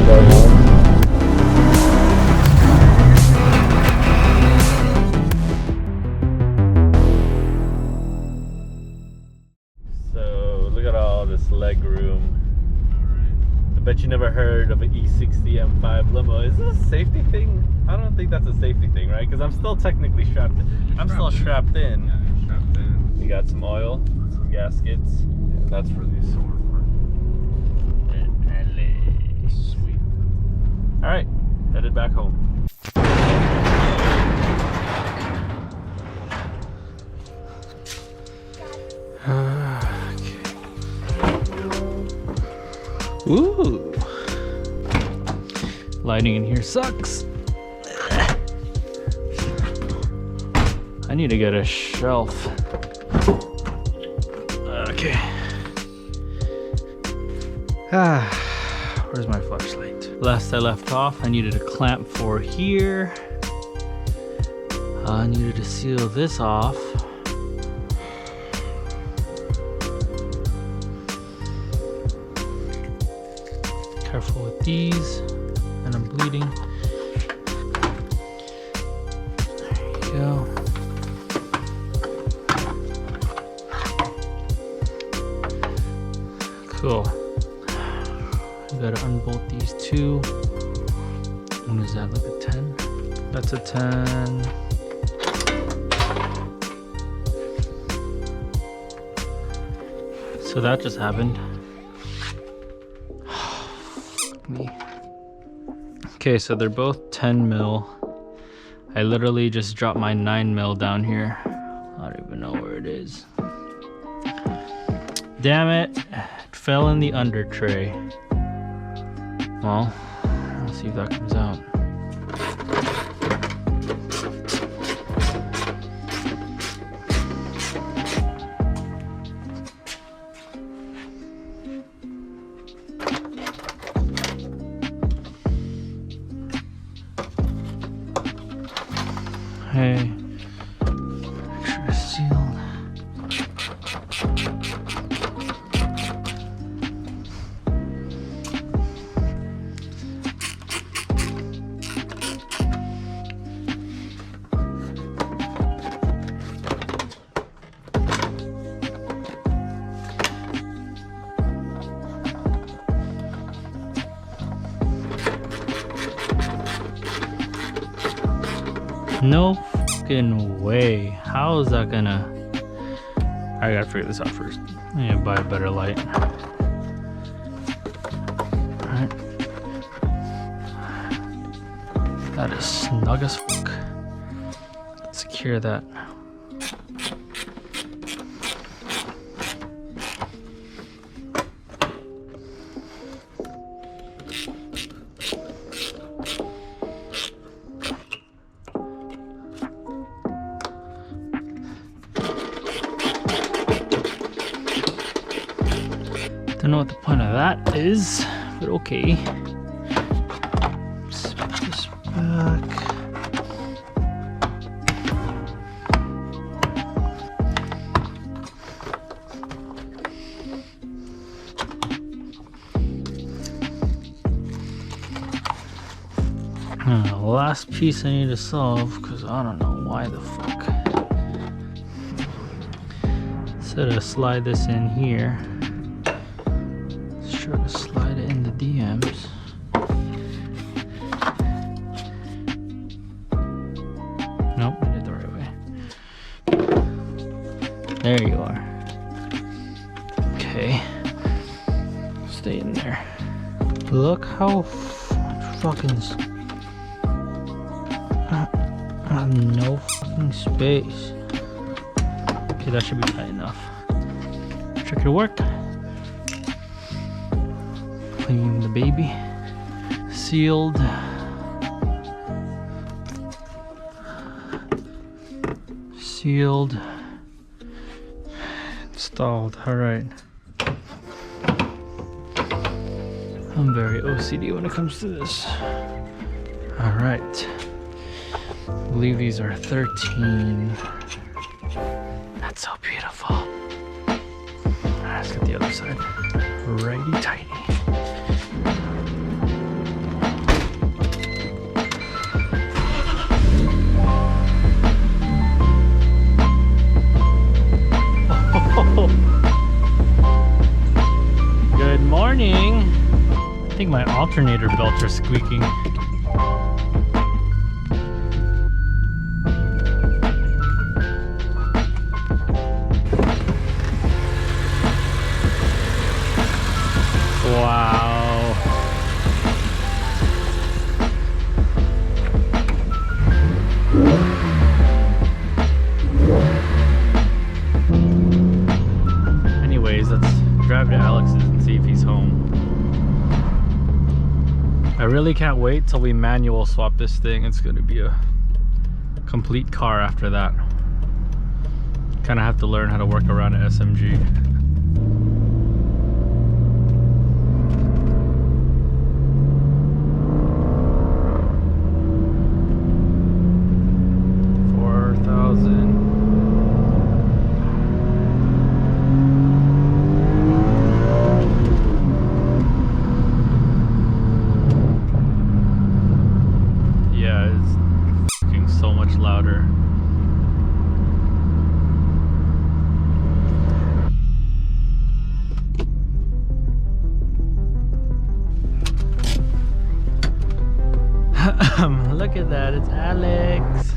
of our home. So look at all this leg room. I bet you never heard of an E60 M5 limo. Is this a safety thing? I don't think that's a safety thing, right? Because I'm still technically strapped in. I'm still strapped in. Yeah, you're strapped in. We got some oil, some gaskets. Yeah, that's for the sore part. Sweet. All right, headed back home. Ooh. Lighting in here sucks. I need to get a shelf. Okay. Where's my flashlight? Last I left off, I needed a clamp for here. I needed to seal this off. Careful with these, and I'm bleeding. There you go. Cool. You gotta unbolt these two. What is that, like a 10? That's a 10. So that just happened. Me. Okay, so they're both 10 mil. I literally just dropped my 9 mil down here. I don't even know where it is. Damn it, it fell in the under tray. Well, let's see if that comes out. Hey, make sure it's sealed. No fucking way. How is that gonna... I gotta figure this out first. I need to buy a better light. Alright. That is snug as fuck. Let's secure that. Don't know what the point of that is, but okay. Let's put this back. Last piece I need to solve, because I don't know why the fuck. Instead of slide this in here, let's try to slide it in the DMs. Nope, I did it the right way. There you are. Okay. Stay in there. Look how fucking... I have no fucking space. Okay, that should be tight enough. Check it to work. Clean the baby. Sealed. Sealed. Installed. Alright. I'm very OCD when it comes to this. Alright. I believe these are 13. That's so beautiful. Let's get the other side. Righty tighty. I think my alternator belts are squeaking. Wow. Anyways, let's drive to Alex's and see if he's home. I really can't wait till we manual swap this thing. It's going to be a complete car after that. Kind of have to learn how to work around an SMG. Louder. Look at that, it's Alex.